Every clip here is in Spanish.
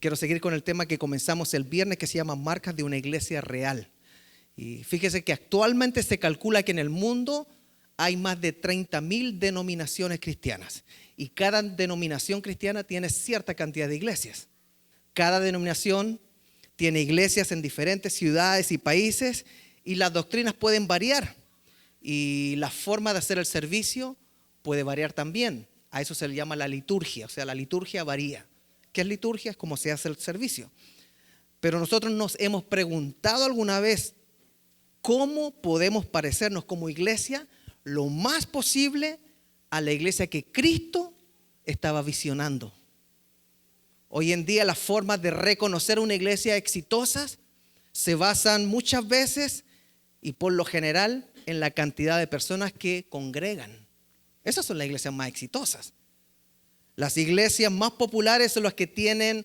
quiero seguir con el tema que comenzamos el viernes, que se llama Marcas de una iglesia real. Y fíjese que actualmente se calcula que en el mundo hay más de 30.000 denominaciones cristianas. Y cada denominación cristiana tiene cierta cantidad de iglesias. Cada denominación tiene iglesias en diferentes ciudades y países, y las doctrinas pueden variar. Y la forma de hacer el servicio puede variar también. A eso se le llama la liturgia, o sea, la liturgia varía. ¿Qué es liturgia? Es cómo se hace el servicio. Pero nosotros nos hemos preguntado alguna vez cómo podemos parecernos como iglesia lo más posible a la iglesia que Cristo estaba visionando. Hoy en día las formas de reconocer una iglesia exitosa se basan muchas veces y por lo general en la cantidad de personas que congregan. Esas son las iglesias más exitosas. Las iglesias más populares son las que tienen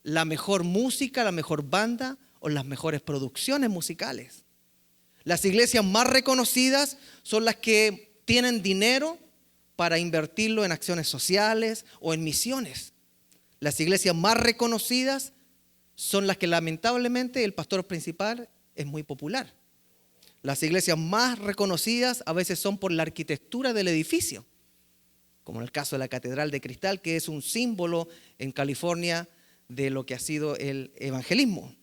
la mejor música, la mejor banda o las mejores producciones musicales. Las iglesias más reconocidas son las que tienen dinero para invertirlo en acciones sociales o en misiones. Las iglesias más reconocidas son las que lamentablemente el pastor principal es muy popular. Las iglesias más reconocidas a veces son por la arquitectura del edificio, como en el caso de la Catedral de Cristal, que es un símbolo en California de lo que ha sido el evangelismo.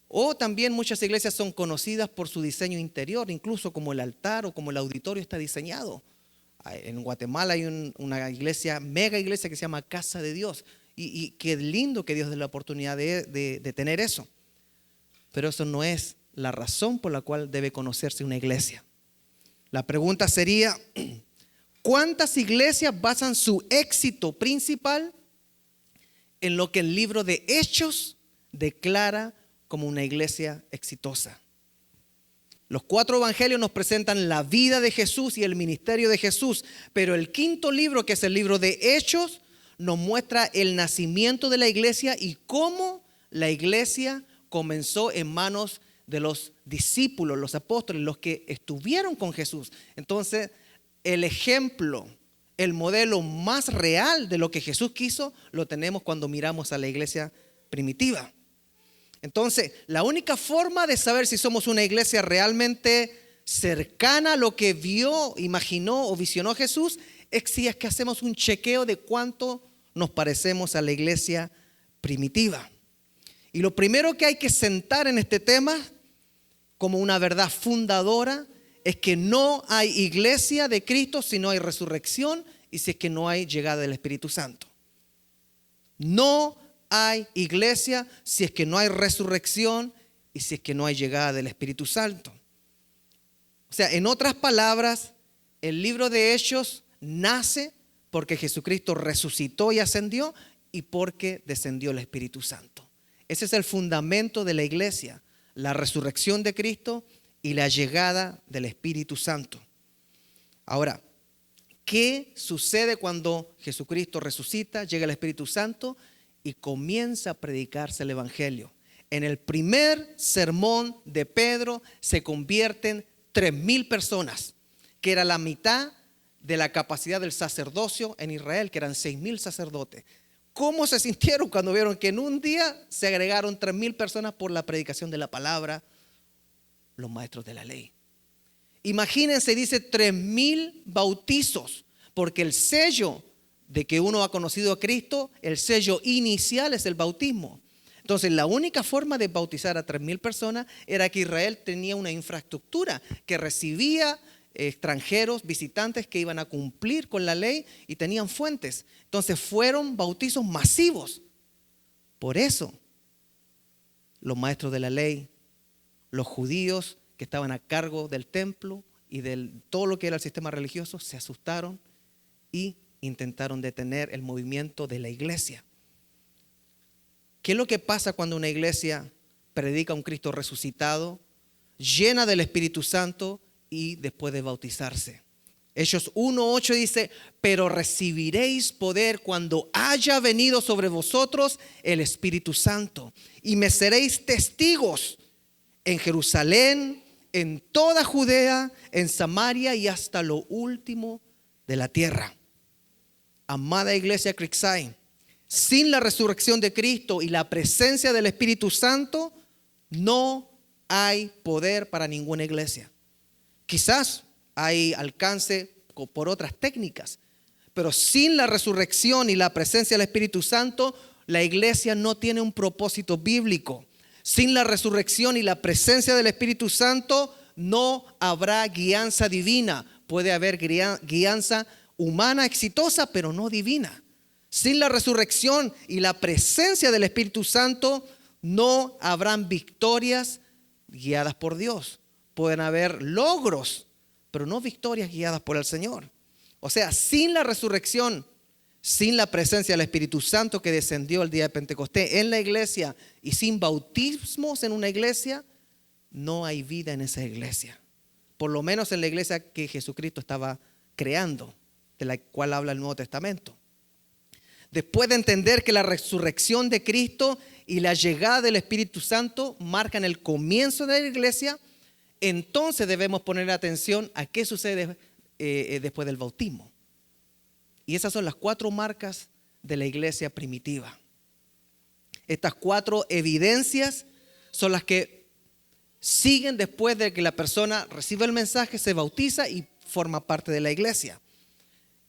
O también muchas iglesias son conocidas por su diseño interior, incluso como el altar o como el auditorio está diseñado. En Guatemala hay una iglesia, mega iglesia que se llama Casa de Dios. Y qué lindo que Dios dé la oportunidad de tener eso. Pero eso no es la razón por la cual debe conocerse una iglesia. La pregunta sería, ¿cuántas iglesias basan su éxito principal en lo que el libro de Hechos declara como una iglesia exitosa? Los 4 evangelios nos presentan la vida de Jesús y el ministerio de Jesús, pero el 5.º libro, que es el libro de Hechos, nos muestra el nacimiento de la iglesia y cómo la iglesia comenzó en manos de los discípulos, los apóstoles, los que estuvieron con Jesús. Entonces, el ejemplo, el modelo más real de lo que Jesús quiso, lo tenemos cuando miramos a la iglesia primitiva. Entonces, la única forma de saber si somos una iglesia realmente cercana a lo que vio, imaginó o visionó Jesús es si es que hacemos un chequeo de cuánto nos parecemos a la iglesia primitiva. Y lo primero que hay que sentar en este tema como una verdad fundadora es que no hay iglesia de Cristo si no hay resurrección y si es que no hay llegada del Espíritu Santo. No hay iglesia si es que no hay resurrección y si es que no hay llegada del Espíritu Santo. O sea, en otras palabras, el libro de Hechos nace porque Jesucristo resucitó y ascendió y porque descendió el Espíritu Santo. Ese es el fundamento de la iglesia, la resurrección de Cristo y la llegada del Espíritu Santo. Ahora, ¿qué sucede cuando Jesucristo resucita, llega el Espíritu Santo y comienza a predicarse el Evangelio? En el primer sermón de Pedro se convierten 3.000 personas, que era la mitad de la capacidad del sacerdocio en Israel, que eran 6.000 sacerdotes. ¿Cómo se sintieron cuando vieron que en un día se agregaron 3.000 personas por la predicación de la palabra? Los maestros de la ley. Imagínense, dice 3.000 bautizos, porque el sello de que uno ha conocido a Cristo, el sello inicial es el bautismo. Entonces, la única forma de bautizar a 3.000 personas era que Israel tenía una infraestructura que recibía extranjeros, visitantes que iban a cumplir con la ley y tenían fuentes. Entonces fueron bautizos masivos. Por eso los maestros de la ley, los judíos que estaban a cargo del templo y de todo lo que era el sistema religioso, se asustaron y intentaron detener el movimiento de la iglesia. ¿Qué es lo que pasa cuando una iglesia predica a un Cristo resucitado, llena del Espíritu Santo y después de bautizarse? Hechos 1:8 dice, pero recibiréis poder cuando haya venido sobre vosotros el Espíritu Santo y me seréis testigos en Jerusalén, en toda Judea, en Samaria y hasta lo último de la tierra. Amada iglesia Creekside, Sin la resurrección de Cristo y la presencia del Espíritu Santo, no hay poder para ninguna iglesia. Quizás hay alcance por otras técnicas, pero sin la resurrección y la presencia del Espíritu Santo, la iglesia no tiene un propósito bíblico. Sin la resurrección y la presencia del Espíritu Santo, no habrá guianza divina. Puede haber guianza humana exitosa, pero no divina. Sin la resurrección y la presencia del Espíritu Santo, no habrán victorias guiadas por Dios. Pueden haber logros, pero no victorias guiadas por el Señor. O sea, sin la resurrección, sin la presencia del Espíritu Santo que descendió el día de Pentecostés en la iglesia y sin bautismos en una iglesia, no hay vida en esa iglesia. Por lo menos en la iglesia que Jesucristo estaba creando, de la cual habla el Nuevo Testamento. Después de entender que la resurrección de Cristo y la llegada del Espíritu Santo marcan el comienzo de la iglesia, entonces debemos poner atención a qué sucede después del bautismo. Y esas son las 4 marcas de la iglesia primitiva. Estas 4 evidencias son las que siguen después de que la persona recibe el mensaje, se bautiza y forma parte de la iglesia.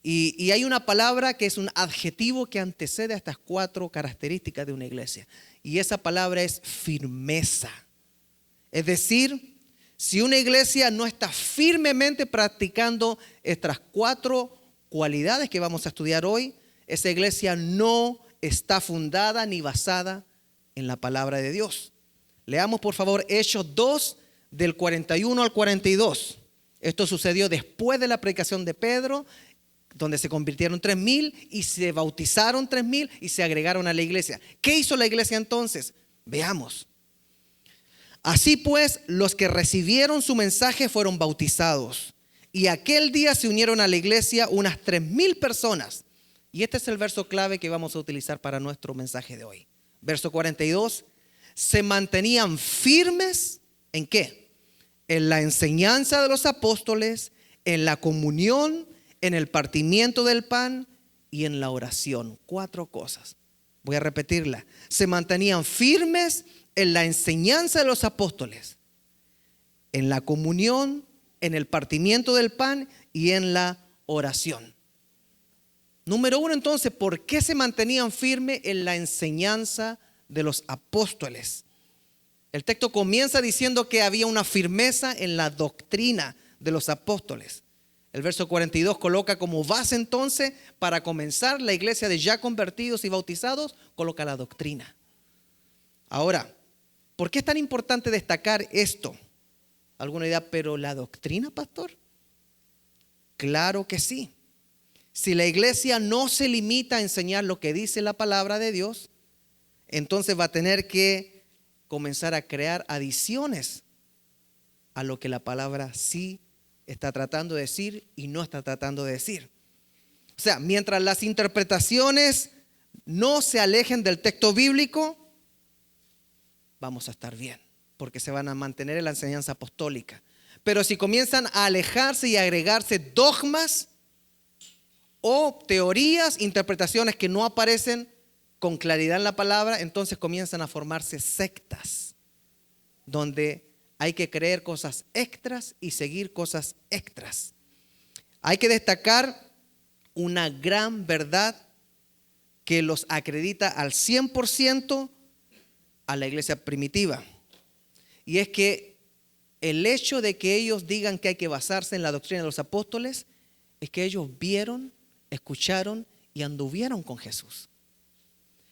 Y hay una palabra que es un adjetivo que antecede a estas 4 características de una iglesia. Y esa palabra es firmeza. Es decir, si una iglesia no está firmemente practicando estas 4 cualidades que vamos a estudiar hoy, esa iglesia no está fundada ni basada en la palabra de Dios. Leamos por favor Hechos 2 del 41 al 42. Esto sucedió después de la predicación de Pedro, donde se convirtieron 3,000 y se bautizaron 3,000 y se agregaron a la iglesia. ¿Qué hizo la iglesia entonces? Veamos. Así pues, los que recibieron su mensaje fueron bautizados. Y aquel día se unieron a la iglesia unas 3,000 personas. Y este es el verso clave que vamos a utilizar para nuestro mensaje de hoy. Verso 42. Se mantenían firmes, ¿en qué? En la enseñanza de los apóstoles, en la comunión, en el partimiento del pan y en la oración. 4 cosas. Voy a repetirla. Se mantenían firmes en la enseñanza de los apóstoles, en la comunión, en el partimiento del pan y en la oración. Número 1, entonces, ¿por qué se mantenían firmes en la enseñanza de los apóstoles? El texto comienza diciendo que había una firmeza en la doctrina de los apóstoles. El verso 42 coloca como base entonces para comenzar la iglesia de ya convertidos y bautizados, coloca la doctrina. Ahora, ¿por qué es tan importante destacar esto? ¿Alguna idea? ¿Pero la doctrina, pastor? Claro que sí. Si la iglesia no se limita a enseñar lo que dice la palabra de Dios, entonces va a tener que comenzar a crear adiciones a lo que la palabra sí está tratando de decir y no está tratando de decir. O sea, mientras las interpretaciones no se alejen del texto bíblico, vamos a estar bien, porque se van a mantener en la enseñanza apostólica. Pero si comienzan a alejarse y a agregarse dogmas o teorías, interpretaciones que no aparecen con claridad en la palabra, entonces comienzan a formarse sectas, donde hay que creer cosas extras y seguir cosas extras. Hay que destacar una gran verdad que los acredita al 100% a la iglesia primitiva. Y es que el hecho de que ellos digan que hay que basarse en la doctrina de los apóstoles es que ellos vieron, escucharon y anduvieron con Jesús.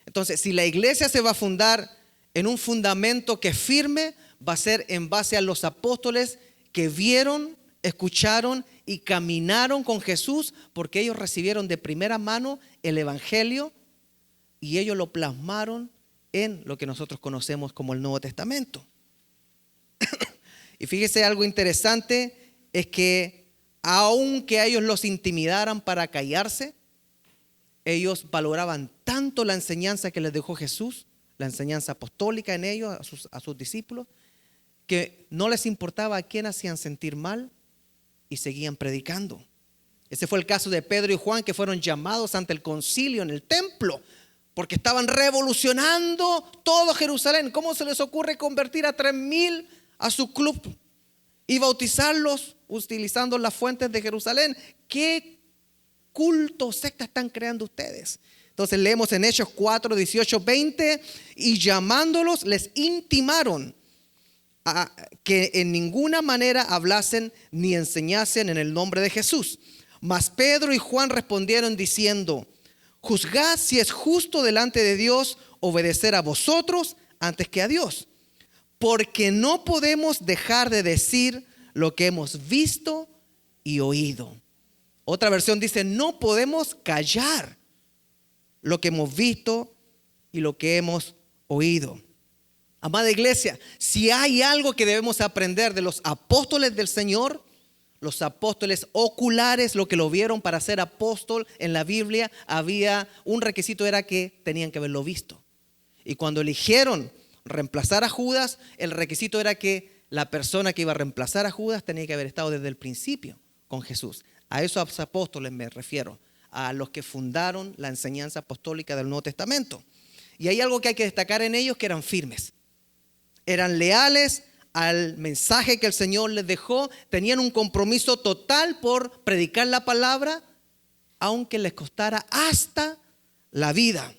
Entonces, si la iglesia se va a fundar en un fundamento que es firme, va a ser en base a los apóstoles que vieron, escucharon y caminaron con Jesús, porque ellos recibieron de primera mano el evangelio y ellos lo plasmaron en lo que nosotros conocemos como el Nuevo Testamento. Y fíjese, algo interesante es que aunque a ellos los intimidaran para callarse, ellos valoraban tanto la enseñanza que les dejó Jesús, la enseñanza apostólica en ellos, a sus discípulos, que no les importaba a quién hacían sentir mal y seguían predicando. Ese fue el caso de Pedro y Juan, que fueron llamados ante el concilio en el templo porque estaban revolucionando todo Jerusalén. ¿Cómo se les ocurre convertir a 3,000 a su club y bautizarlos utilizando las fuentes de Jerusalén? ¿Qué culto, secta están creando ustedes? Entonces leemos en Hechos 4, 18, 20, y llamándolos les intimaron a que en ninguna manera hablasen ni enseñasen en el nombre de Jesús. Mas Pedro y Juan respondieron diciendo: juzgad si es justo delante de Dios obedecer a vosotros antes que a Dios, porque no podemos dejar de decir lo que hemos visto y oído. Otra versión dice: no podemos callar lo que hemos visto y lo que hemos oído. Amada iglesia, si hay algo que debemos aprender de los apóstoles del Señor, los apóstoles oculares, lo que lo vieron para ser apóstol en la Biblia, había un requisito, era que tenían que haberlo visto. Y cuando eligieron reemplazar a Judas, el requisito era que la persona que iba a reemplazar a Judas tenía que haber estado desde el principio con Jesús. A esos apóstoles me refiero, a los que fundaron la enseñanza apostólica del Nuevo Testamento. Y hay algo que hay que destacar en ellos, que eran firmes, eran leales al mensaje que el Señor les dejó, tenían un compromiso total por predicar la palabra, aunque les costara hasta la vida.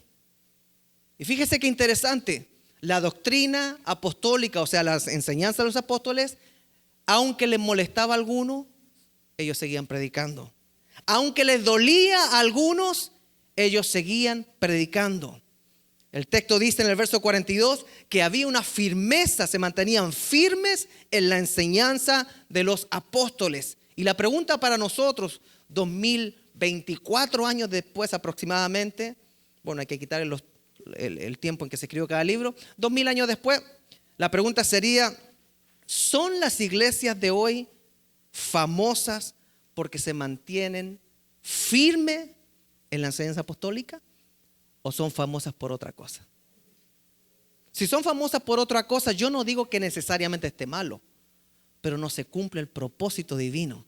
Y fíjese qué interesante, la doctrina apostólica, o sea, las enseñanzas de los apóstoles, aunque les molestaba a alguno, ellos seguían predicando. Aunque les dolía a algunos, ellos seguían predicando. El texto dice en el verso 42 que había una firmeza, se mantenían firmes en la enseñanza de los apóstoles. Y la pregunta para nosotros, 2024 años después aproximadamente, bueno, hay que quitar el tiempo en que se escribió cada libro, 2000 años después, la pregunta sería: ¿son las iglesias de hoy famosas porque se mantienen firmes en la enseñanza apostólica, o son famosas por otra cosa? Si son famosas por otra cosa, yo no digo que necesariamente esté malo, pero no se cumple el propósito divino.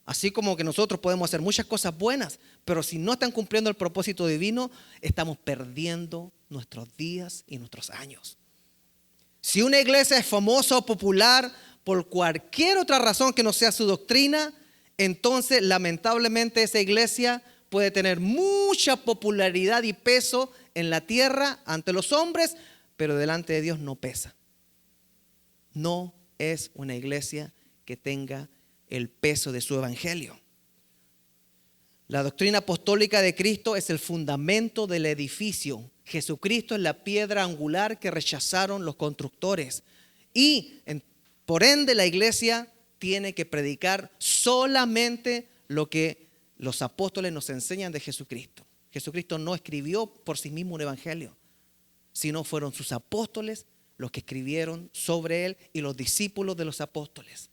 Así como que nosotros podemos hacer muchas cosas buenas, pero si no están cumpliendo el propósito divino, estamos perdiendo nuestros días y nuestros años. Si una iglesia es famosa o popular por cualquier otra razón que no sea su doctrina, entonces lamentablemente esa iglesia puede tener mucha popularidad y peso en la tierra ante los hombres, pero delante de Dios no pesa. No es una iglesia que tenga el peso de su evangelio. La doctrina apostólica de Cristo es el fundamento del edificio. Jesucristo es la piedra angular que rechazaron los constructores. Y por ende la iglesia tiene que predicar solamente lo que los apóstoles nos enseñan de Jesucristo. Jesucristo no escribió por sí mismo un evangelio, sino fueron sus apóstoles los que escribieron sobre él y los discípulos de los apóstoles.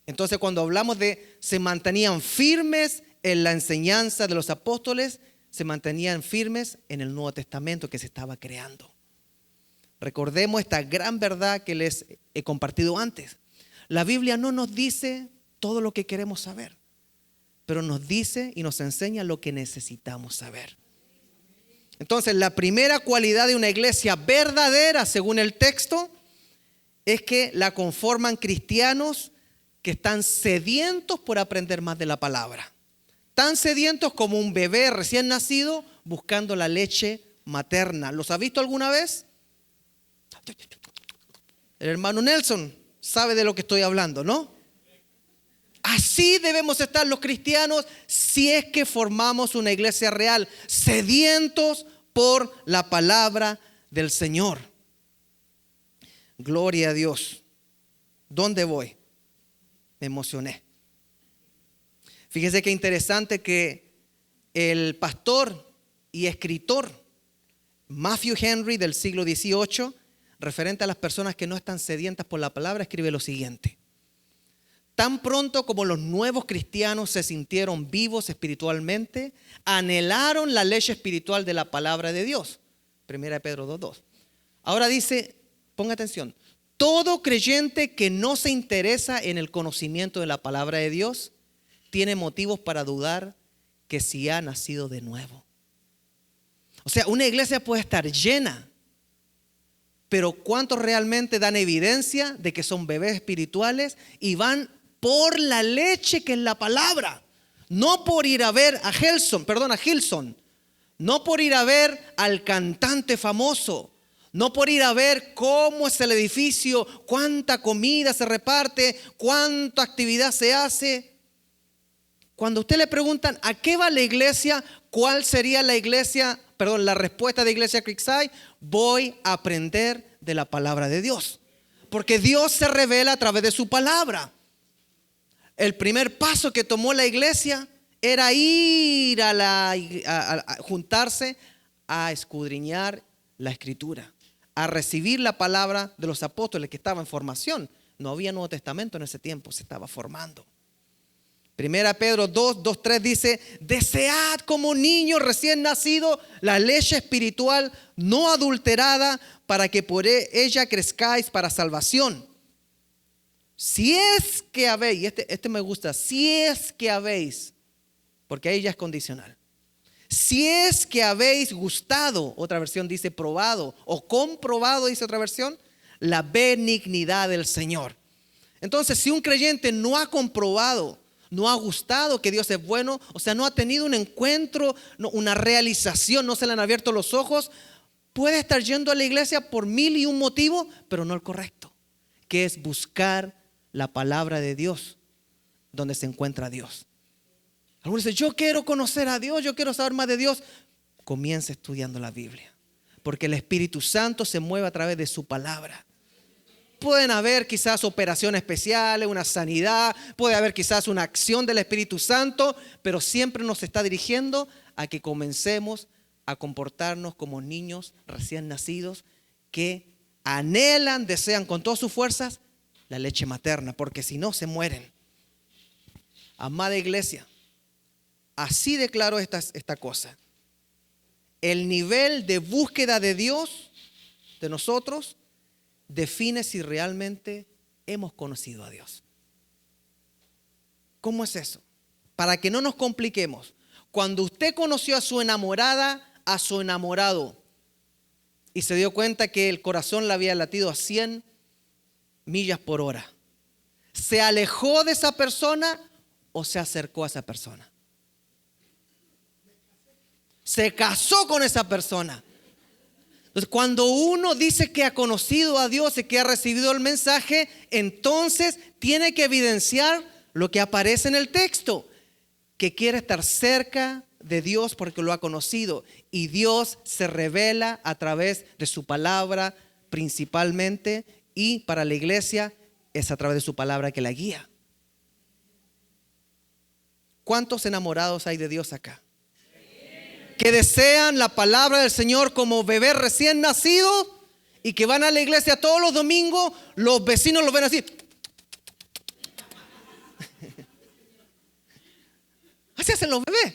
Entonces, cuando hablamos de se mantenían firmes en la enseñanza de los apóstoles, se mantenían firmes en el Nuevo Testamento que se estaba creando. Recordemos esta gran verdad que les he compartido antes. La Biblia no nos dice todo lo que queremos saber, pero nos dice y nos enseña lo que necesitamos saber. Entonces, la primera cualidad de una iglesia verdadera, según el texto, es que la conforman cristianos que están sedientos por aprender más de la palabra. Tan sedientos como un bebé recién nacido buscando la leche materna. ¿Los ha visto alguna vez? El hermano Nelson sabe de lo que estoy hablando, ¿no? Así debemos estar los cristianos si es que formamos una iglesia real, sedientos por la palabra del Señor. Gloria a Dios. ¿Dónde voy? Me emocioné. Fíjese qué interesante que el pastor y escritor Matthew Henry del siglo XVIII, referente a las personas que no están sedientas por la palabra, escribe lo siguiente: tan pronto como los nuevos cristianos se sintieron vivos espiritualmente, anhelaron la leche espiritual de la palabra de Dios. Primera de Pedro 2:2. Ahora dice, ponga atención, todo creyente que no se interesa en el conocimiento de la palabra de Dios tiene motivos para dudar que si ha nacido de nuevo. O sea, una iglesia puede estar llena, pero ¿cuántos realmente dan evidencia de que son bebés espirituales y van por la leche que es la palabra? No por ir a ver a Hillsong, no por ir a ver al cantante famoso, no por ir a ver cómo es el edificio, cuánta comida se reparte, cuánta actividad se hace. Cuando a usted le preguntan ¿a qué va la iglesia? ¿Cuál sería la respuesta de Iglesia Creekside? Voy a aprender de la palabra de Dios. Porque Dios se revela a través de su palabra. El primer paso que tomó la iglesia era ir a juntarse a escudriñar la escritura, a recibir la palabra de los apóstoles que estaba en formación. No había Nuevo Testamento en ese tiempo, se estaba formando. Primera Pedro 2:3 dice: desead como niños recién nacidos la leche espiritual no adulterada, para que por ella crezcáis para salvación. Si es que habéis, este me gusta, si es que habéis, porque ahí ya es condicional. Si es que habéis gustado, otra versión dice probado, o comprobado, dice otra versión, la benignidad del Señor. Entonces, si un creyente no ha comprobado, no ha gustado que Dios es bueno, o sea, no ha tenido un encuentro, una realización, no se le han abierto los ojos, puede estar yendo a la iglesia por 1001 motivos, pero no el correcto, que es buscar la palabra de Dios, donde se encuentra Dios. Algunos dicen: yo quiero conocer a Dios, yo quiero saber más de Dios. Comienza estudiando la Biblia, porque el Espíritu Santo se mueve a través de su palabra. Pueden haber quizás operaciones especiales, una sanidad, puede haber quizás una acción del Espíritu Santo, pero siempre nos está dirigiendo a que comencemos a comportarnos como niños recién nacidos que anhelan, desean con todas sus fuerzas la leche materna, porque si no se mueren. Amada iglesia, así declaro esta cosa. El nivel de búsqueda de Dios de nosotros define si realmente hemos conocido a Dios. ¿Cómo es eso? Para que no nos compliquemos. Cuando usted conoció a su enamorada, a su enamorado, y se dio cuenta que el corazón le había latido a 100 millas por hora, ¿se alejó de esa persona o se acercó a esa persona? Se casó con esa persona. Entonces, cuando uno dice que ha conocido a Dios y que ha recibido el mensaje, entonces tiene que evidenciar lo que aparece en el texto, que quiere estar cerca de Dios porque lo ha conocido, y Dios se revela a través de su palabra principalmente, y para la iglesia es a través de su palabra que la guía. ¿Cuántos enamorados hay de Dios acá? Que desean la palabra del Señor como bebé recién nacido y que van a la iglesia todos los domingos, los vecinos los ven así. Así hacen los bebés.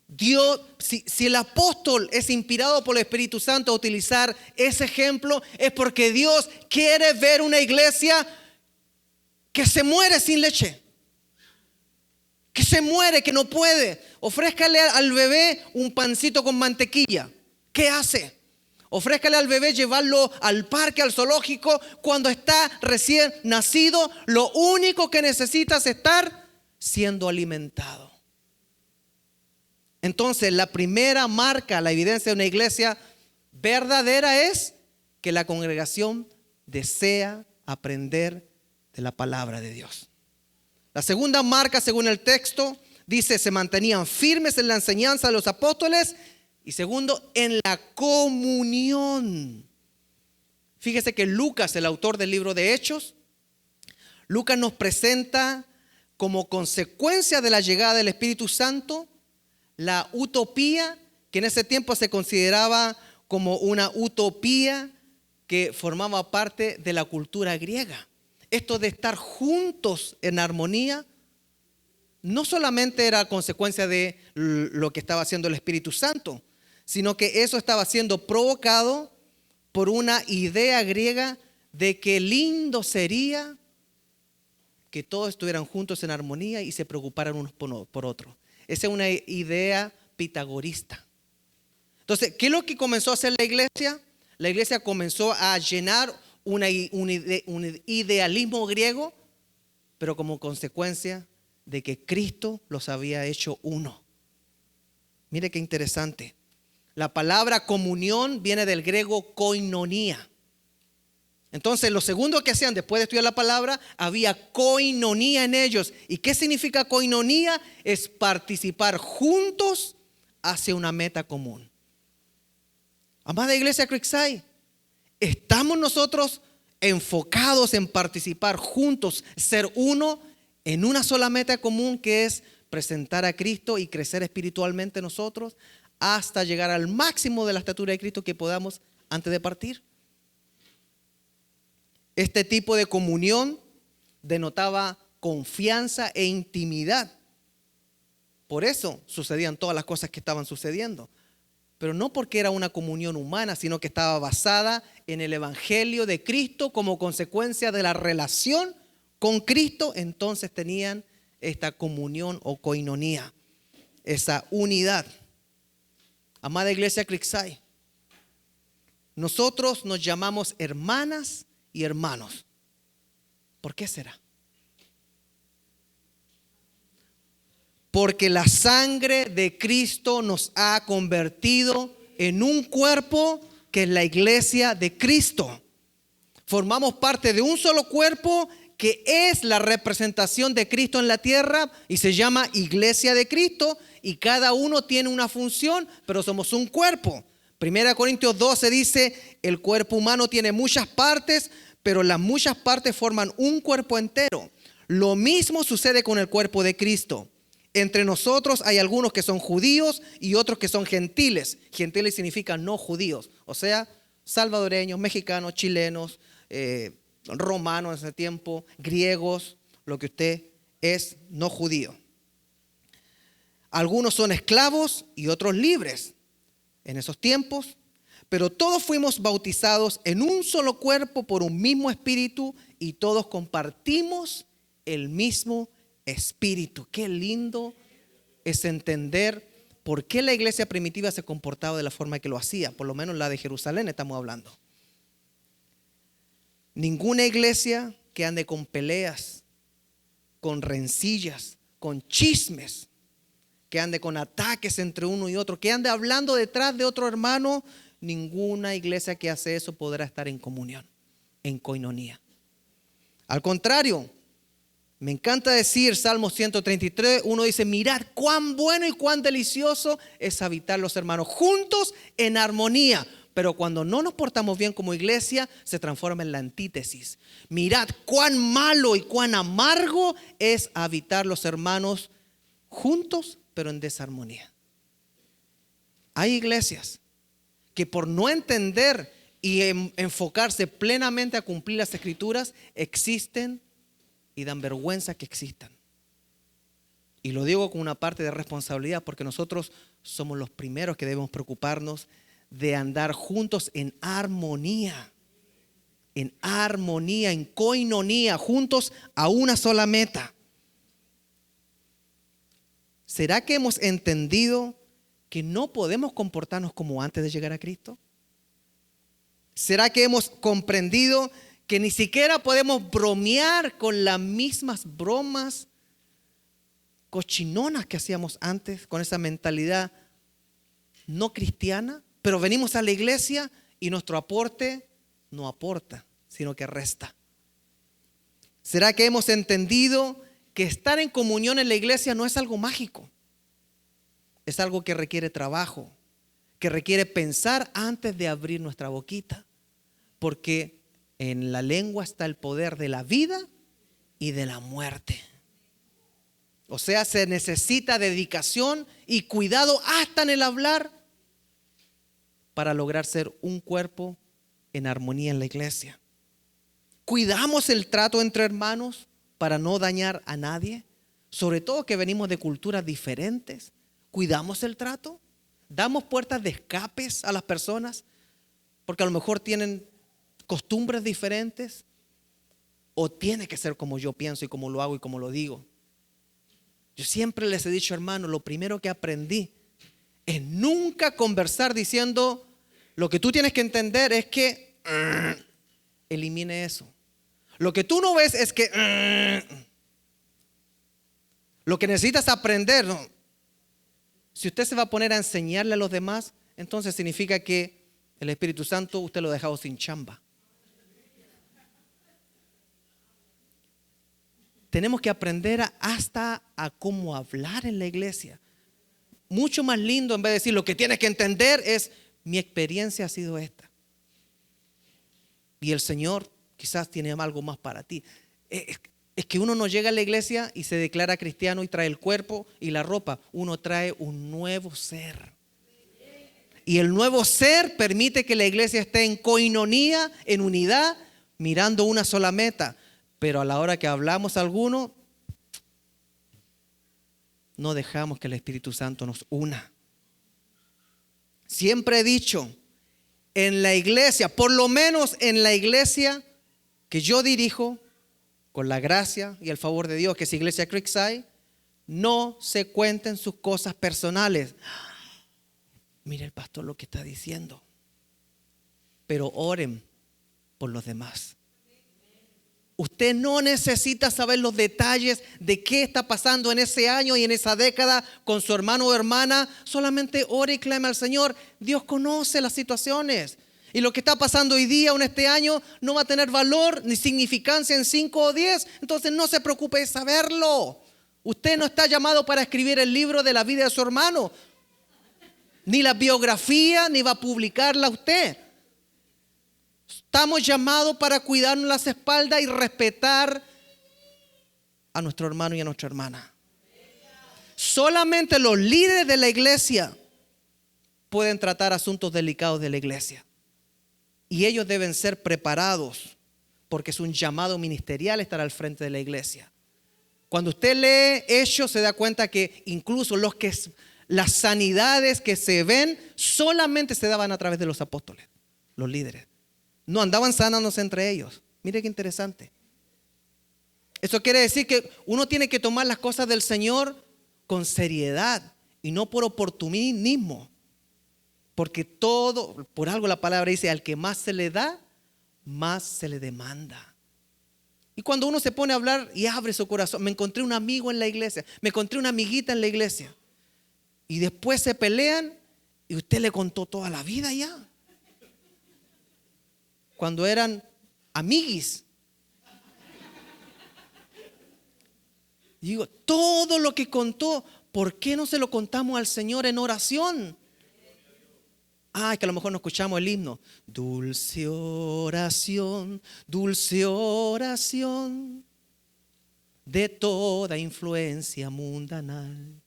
Dios, si el apóstol es inspirado por el Espíritu Santo a utilizar ese ejemplo, es porque Dios quiere ver una iglesia que se muere sin leche, que se muere, que no puede. Ofrézcale al bebé un pancito con mantequilla. ¿Qué hace? Ofrézcale al bebé llevarlo al parque, al zoológico. Cuando está recién nacido, lo único que necesita es estar siendo alimentado. Entonces, la primera marca, la evidencia de una iglesia verdadera es que la congregación desea aprender de la palabra de Dios. La segunda marca, según el texto, dice: se mantenían firmes en la enseñanza de los apóstoles. Y segundo, en la comunión. Fíjese que Lucas, el autor del libro de Hechos, Lucas nos presenta como consecuencia de la llegada del Espíritu Santo la utopía, que en ese tiempo se consideraba como una utopía que formaba parte de la cultura griega. Esto de estar juntos en armonía no solamente era consecuencia de lo que estaba haciendo el Espíritu Santo, sino que eso estaba siendo provocado por una idea griega de que lindo sería que todos estuvieran juntos en armonía y se preocuparan unos por otros. Esa es una idea pitagorista. Entonces, ¿qué es lo que comenzó a hacer la iglesia? La iglesia comenzó a llenar un idealismo griego, pero como consecuencia de que Cristo los había hecho uno. Mire qué interesante. La palabra comunión viene del griego koinonía. Entonces, lo segundo que hacían después de estudiar la palabra, había koinonía en ellos. ¿Y qué significa koinonía? Es participar juntos hacia una meta común. Amada iglesia Creekside, ¿estamos nosotros enfocados en participar juntos, ser uno en una sola meta común, que es presentar a Cristo y crecer espiritualmente nosotros hasta llegar al máximo de la estatura de Cristo que podamos antes de partir? Este tipo de comunión denotaba confianza e intimidad. Por eso sucedían todas las cosas que estaban sucediendo. Pero no porque era una comunión humana, sino que estaba basada en el Evangelio de Cristo como consecuencia de la relación con Cristo. Entonces tenían esta comunión o koinonía, esa unidad. Amada iglesia Creekside, nosotros nos llamamos hermanas y hermanos. ¿Por qué será? Porque la sangre de Cristo nos ha convertido en un cuerpo que es la iglesia de Cristo. Formamos parte de un solo cuerpo que es la representación de Cristo en la tierra y se llama iglesia de Cristo, y cada uno tiene una función, pero somos un cuerpo. 1 Corintios 12 dice, el cuerpo humano tiene muchas partes, pero las muchas partes forman un cuerpo entero. Lo mismo sucede con el cuerpo de Cristo. Entre nosotros hay algunos que son judíos y otros que son gentiles. Gentiles significa no judíos, o sea, salvadoreños, mexicanos, chilenos, romanos en ese tiempo, griegos, lo que usted es no judío. Algunos son esclavos y otros libres en esos tiempos, pero todos fuimos bautizados en un solo cuerpo por un mismo espíritu y todos compartimos el mismo espíritu. Qué lindo es entender por qué la iglesia primitiva se comportaba de la forma que lo hacía, por lo menos la de Jerusalén estamos hablando. Ninguna iglesia que ande con peleas, con rencillas, con chismes, que ande con ataques entre uno y otro, que ande hablando detrás de otro hermano, ninguna iglesia que hace eso podrá estar en comunión, en koinonía. Al contrario, me encanta decir, Salmo 133, uno dice, mirad cuán bueno y cuán delicioso es habitar los hermanos juntos en armonía. Pero cuando no nos portamos bien como iglesia, se transforma en la antítesis. Mirad cuán malo y cuán amargo es habitar los hermanos juntos, pero en desarmonía. Hay iglesias que por no entender y enfocarse plenamente a cumplir las escrituras, existen y dan vergüenza que existan. Y lo digo con una parte de responsabilidad, porque nosotros somos los primeros que debemos preocuparnos de andar juntos en armonía, en koinonía, juntos a una sola meta. ¿Será que hemos entendido que no podemos comportarnos como antes de llegar a Cristo? ¿Será que hemos comprendido que ni siquiera podemos bromear con las mismas bromas cochinonas que hacíamos antes, con esa mentalidad no cristiana? Pero venimos a la iglesia y nuestro aporte no aporta, sino que resta. ¿Será que hemos entendido que estar en comunión en la iglesia no es algo mágico? Es algo que requiere trabajo, que requiere pensar antes de abrir nuestra boquita, porque en la lengua está el poder de la vida y de la muerte. O sea, se necesita dedicación y cuidado hasta en el hablar para lograr ser un cuerpo en armonía en la iglesia. Cuidamos el trato entre hermanos para no dañar a nadie, sobre todo que venimos de culturas diferentes. Cuidamos el trato, damos puertas de escapes a las personas porque a lo mejor tienen costumbres diferentes, o tiene que ser como yo pienso y como lo hago y como lo digo. Yo siempre les he dicho, hermano, lo primero que aprendí es nunca conversar diciendo, lo que tú tienes que entender es que elimine eso. Lo que tú no ves es que lo que necesitas aprender, no. Si usted se va a poner a enseñarle a los demás, entonces significa que el Espíritu Santo usted lo ha dejado sin chamba. Tenemos que aprender hasta a cómo hablar en la iglesia. Mucho más lindo, en vez de decir lo que tienes que entender es, mi experiencia ha sido esta. Y el Señor quizás tiene algo más para ti. Es que uno no llega a la iglesia y se declara cristiano y trae el cuerpo y la ropa. Uno trae un nuevo ser. Y el nuevo ser permite que la iglesia esté en coinonía, en unidad, mirando una sola meta. Pero a la hora que hablamos alguno, no dejamos que el Espíritu Santo nos una. Siempre he dicho, en la iglesia, por lo menos en la iglesia que yo dirijo, con la gracia y el favor de Dios, que es Iglesia Creekside, no se cuenten sus cosas personales. Mire el pastor lo que está diciendo. Pero oren por los demás. Usted no necesita saber los detalles de qué está pasando en ese año y en esa década con su hermano o hermana. Solamente ore y clame al Señor. Dios conoce las situaciones. Y lo que está pasando hoy día o en este año no va a tener valor ni significancia en 5 o 10. Entonces no se preocupe de saberlo. Usted no está llamado para escribir el libro de la vida de su hermano. Ni la biografía, ni va a publicarla usted. Estamos llamados para cuidarnos las espaldas y respetar a nuestro hermano y a nuestra hermana. Solamente los líderes de la iglesia pueden tratar asuntos delicados de la iglesia. Y ellos deben ser preparados porque es un llamado ministerial estar al frente de la iglesia. Cuando usted lee Hechos se da cuenta que incluso las sanidades que se ven solamente se daban a través de los apóstoles, los líderes. No andaban sanándose entre ellos. Mire qué interesante. Eso quiere decir que uno tiene que tomar las cosas del Señor con seriedad y no por oportunismo. Porque todo, por algo la palabra dice, al que más se le da, más se le demanda. Y cuando uno se pone a hablar y abre su corazón, me encontré un amigo en la iglesia, me encontré una amiguita en la iglesia. Y después se pelean y usted le contó toda la vida ya. Cuando eran amiguis. Y digo, todo lo que contó, ¿por qué no se lo contamos al Señor en oración? Es que a lo mejor no escuchamos el himno. Dulce oración de toda influencia mundanal.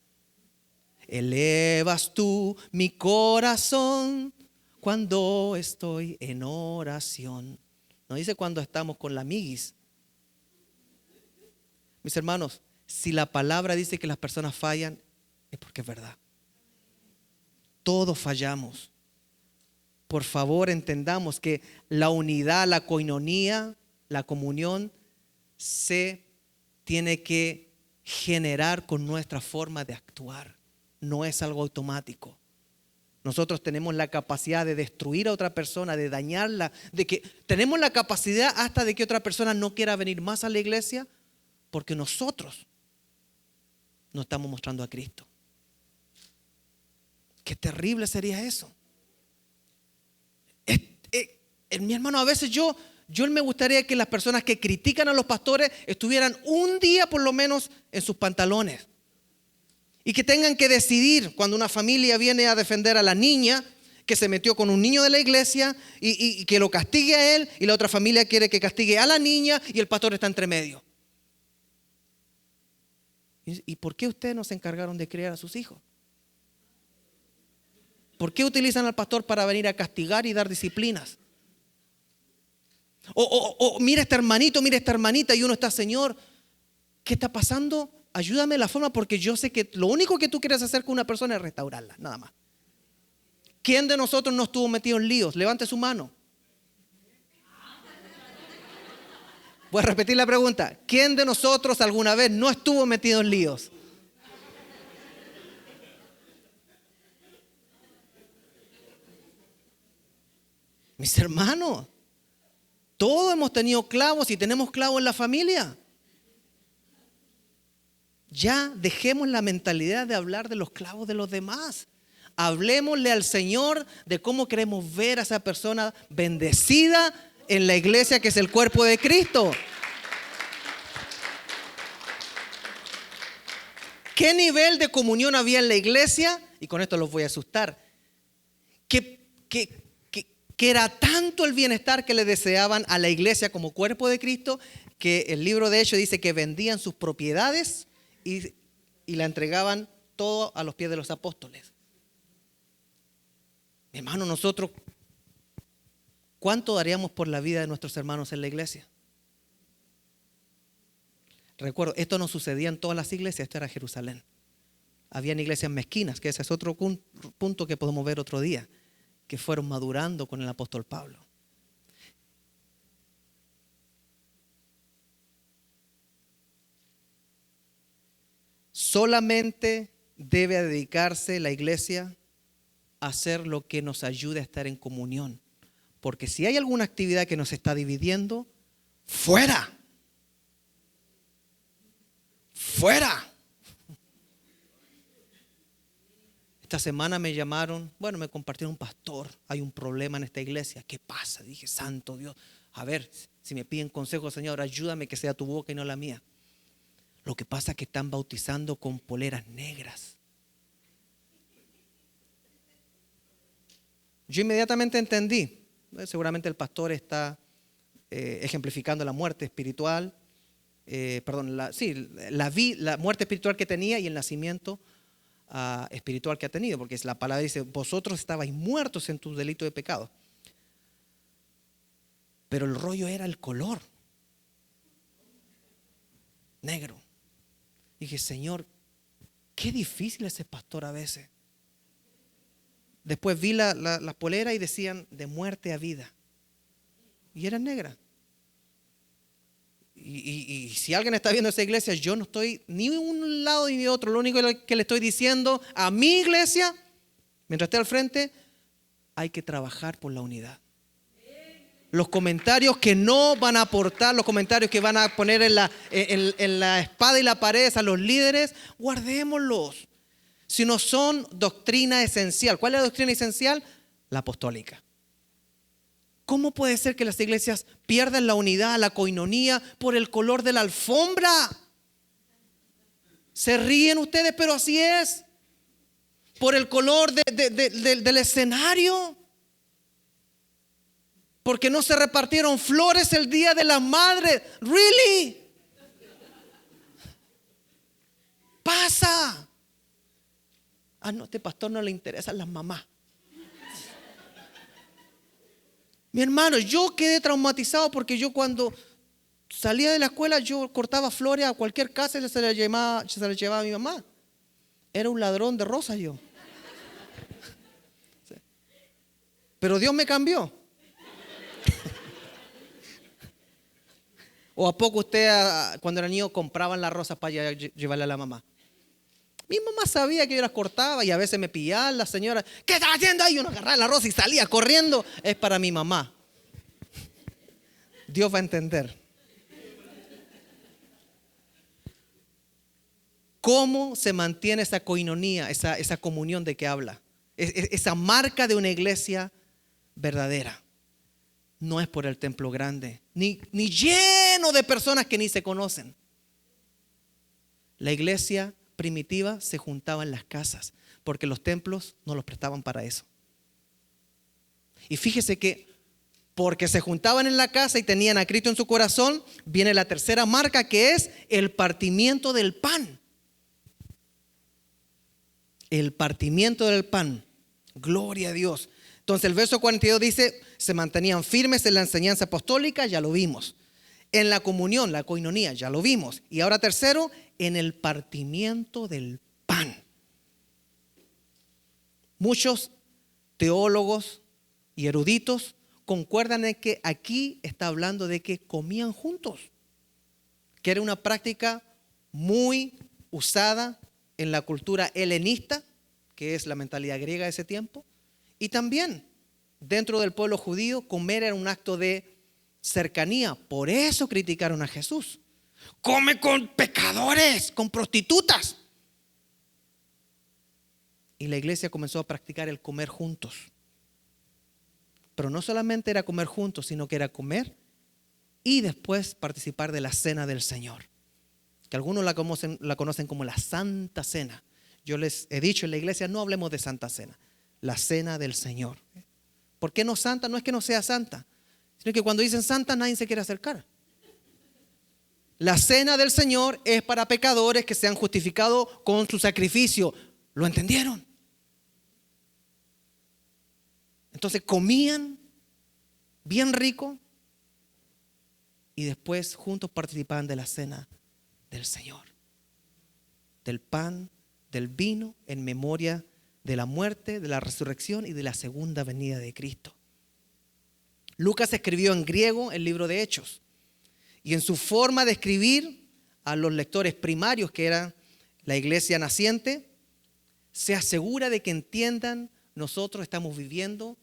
Elevas tú mi corazón cuando estoy en oración. No dice cuando estamos con la amiguis. Mis hermanos, si la palabra dice que las personas fallan, es porque es verdad. Todos fallamos. Por favor, entendamos que la unidad, la coinonía, la comunión se tiene que generar con nuestra forma de actuar. No es algo automático. Nosotros tenemos la capacidad de destruir a otra persona, de dañarla, de que tenemos la capacidad hasta de que otra persona no quiera venir más a la iglesia porque nosotros no estamos mostrando a Cristo. Qué terrible sería eso. Mi hermano, a veces yo me gustaría que las personas que critican a los pastores estuvieran un día por lo menos en sus pantalones. Y que tengan que decidir cuando una familia viene a defender a la niña que se metió con un niño de la iglesia y que lo castigue a él, y la otra familia quiere que castigue a la niña y el pastor está entre medio. ¿Y por qué ustedes no se encargaron de criar a sus hijos? ¿Por qué utilizan al pastor para venir a castigar y dar disciplinas? Mira este hermanito, mira esta hermanita, y uno está, Señor, ¿qué está pasando? Ayúdame la forma, porque yo sé que lo único que tú quieres hacer con una persona es restaurarla, nada más. ¿Quién de nosotros no estuvo metido en líos? Levante su mano. Voy a repetir la pregunta. ¿Quién de nosotros alguna vez no estuvo metido en líos? Mis hermanos, todos hemos tenido clavos y tenemos clavos en la familia. Ya dejemos la mentalidad de hablar de los clavos de los demás. Hablemosle al Señor de cómo queremos ver a esa persona bendecida en la iglesia que es el cuerpo de Cristo. ¿Qué nivel de comunión había en la iglesia? Y con esto los voy a asustar. Que era tanto el bienestar que le deseaban a la iglesia como cuerpo de Cristo, que el libro de Hechos dice que vendían sus propiedades y la entregaban todo a los pies de los apóstoles. Mi hermano, nosotros, ¿cuánto daríamos por la vida de nuestros hermanos en la iglesia? Recuerdo, esto no sucedía en todas las iglesias, esto era Jerusalén. Habían iglesias mezquinas, que ese es otro punto que podemos ver otro día, que fueron madurando con el apóstol Pablo. Solamente debe dedicarse la iglesia a hacer lo que nos ayude a estar en comunión. Porque si hay alguna actividad que nos está dividiendo, ¡fuera! ¡Fuera! Esta semana me llamaron, me compartieron un pastor, hay un problema en esta iglesia. ¿Qué pasa? Dije, santo Dios, a ver, si me piden consejo, Señor, ayúdame que sea tu boca y no la mía. Lo que pasa es que están bautizando con poleras negras. Yo inmediatamente entendí, seguramente el pastor está ejemplificando la muerte espiritual, la muerte espiritual que tenía y el nacimiento espiritual que ha tenido, porque la palabra dice, vosotros estabais muertos en tus delitos de pecado. Pero el rollo era el color negro. Dije, Señor, qué difícil es ser pastor a veces. Después vi la polera y decían de muerte a vida. Y eran negras. Y si alguien está viendo esa iglesia, yo no estoy ni un lado ni de otro. Lo único que le estoy diciendo a mi iglesia, mientras esté al frente, hay que trabajar por la unidad. Los comentarios que no van a aportar, los comentarios que van a poner en la espada y la pared a los líderes, guardémoslos. Si no son doctrina esencial. ¿Cuál es la doctrina esencial? La apostólica. ¿Cómo puede ser que las iglesias pierdan la unidad, la coinonía por el color de la alfombra? Se ríen ustedes, pero así es. Por el color del escenario. Porque no se repartieron flores el día de las madres. ¿Really? Pasa. No, a este pastor no le interesan las mamás. Mi hermano, yo quedé traumatizado porque yo cuando salía de la escuela yo cortaba flores a cualquier casa y se las llevaba a mi mamá. Era un ladrón de rosas yo. Pero Dios me cambió. ¿O a poco usted cuando era niño compraban las rosas para llevarle a la mamá? Mi mamá sabía que yo las cortaba y a veces me pillaban las señoras. ¿Qué estás haciendo ahí? Uno agarraba la rosa y salía corriendo. Es para mi mamá. Dios va a entender. ¿Cómo se mantiene esa coinonía, esa comunión de que habla? Esa marca de una iglesia verdadera. No es por el templo grande, ni lleno de personas que ni se conocen. La iglesia primitiva se juntaba en las casas porque los templos no los prestaban para eso. Y fíjese que porque se juntaban en la casa y tenían a Cristo en su corazón, viene la tercera marca, que es el partimiento del pan. El partimiento del pan. Gloria a Dios. Entonces el verso 42 dice, se mantenían firmes en la enseñanza apostólica, ya lo vimos. En la comunión, la coinonía, ya lo vimos. Y ahora tercero, en el partimiento del pan. Muchos teólogos y eruditos concuerdan en que aquí está hablando de que comían juntos, que era una práctica muy usada en la cultura helenista, que es la mentalidad griega de ese tiempo, y también dentro del pueblo judío, comer era un acto de cercanía. Por eso criticaron a Jesús. Come con pecadores, con prostitutas. Y la iglesia comenzó a practicar el comer juntos. Pero no solamente era comer juntos, sino que era comer y después participar de la cena del Señor, que algunos la conocen como la Santa Cena. Yo les he dicho en la iglesia, no hablemos de Santa Cena, la cena del Señor. ¿Por qué no santa? No es que no sea santa, sino que cuando dicen santa nadie se quiere acercar. La cena del Señor es para pecadores que se han justificado con su sacrificio. ¿Lo entendieron? Entonces comían bien rico y después juntos participaban de la cena del Señor, del pan, del vino, en memoria de la muerte, de la resurrección y de la segunda venida de Cristo. Lucas escribió en griego el libro de Hechos, y en su forma de escribir a los lectores primarios, que era la iglesia naciente, se asegura de que entiendan: nosotros estamos viviendo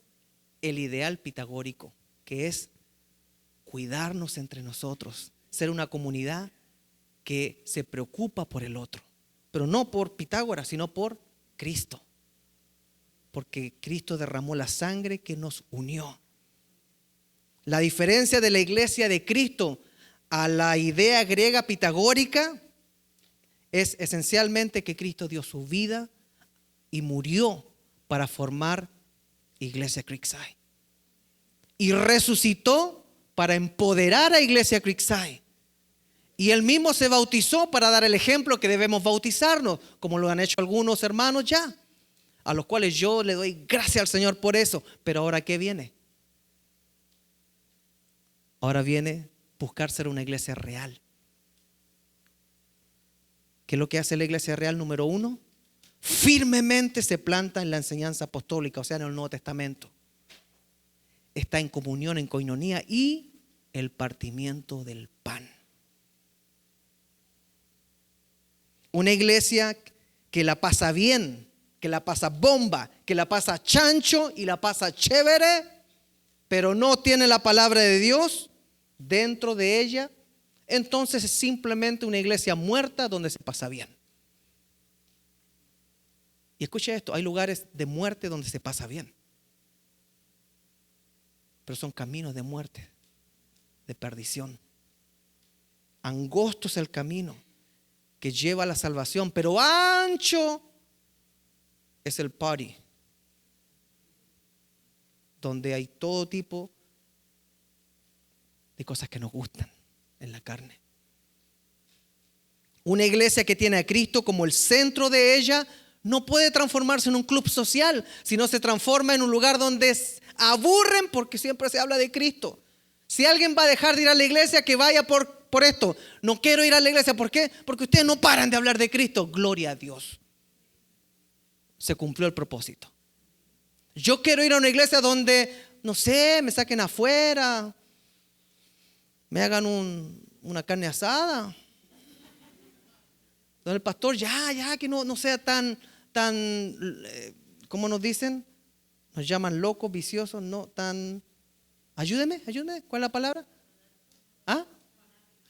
el ideal pitagórico, que es cuidarnos entre nosotros, ser una comunidad que se preocupa por el otro, pero no por Pitágoras, sino por Cristo, porque Cristo derramó la sangre que nos unió. La diferencia de la iglesia de Cristo a la idea griega pitagórica es esencialmente que Cristo dio su vida y murió para formar Iglesia Creekside, y resucitó para empoderar a Iglesia Creekside, y Él mismo se bautizó para dar el ejemplo que debemos bautizarnos, como lo han hecho algunos hermanos ya, a los cuales yo le doy gracias al Señor por eso. Pero ahora, ¿qué viene? Ahora viene buscar ser una iglesia real. ¿Qué es lo que hace la iglesia real? Número uno, firmemente se planta en la enseñanza apostólica, o sea, en el Nuevo Testamento. Está en comunión, en coinonía y el partimiento del pan. Una iglesia que la pasa bien, que la pasa bomba, que la pasa chancho y la pasa chévere, pero no tiene la palabra de Dios dentro de ella, entonces es simplemente una iglesia muerta donde se pasa bien. Y escuche esto, hay lugares de muerte donde se pasa bien, pero son caminos de muerte, de perdición. Angosto es el camino que lleva a la salvación, pero ancho es el party, donde hay todo tipo de cosas que nos gustan en la carne. Una iglesia que tiene a Cristo como el centro de ella no puede transformarse en un club social, sino se transforma en un lugar donde aburren porque siempre se habla de Cristo. Si alguien va a dejar de ir a la iglesia, que vaya por esto. No quiero ir a la iglesia. ¿Por qué? Porque ustedes no paran de hablar de Cristo. Gloria a Dios. Se cumplió el propósito. Yo quiero ir a una iglesia donde, no sé, me saquen afuera, me hagan una carne asada, donde el pastor ya que no sea tan, ¿cómo nos dicen? Nos llaman locos, viciosos, no tan, ayúdeme, ¿cuál es la palabra? ¿Ah?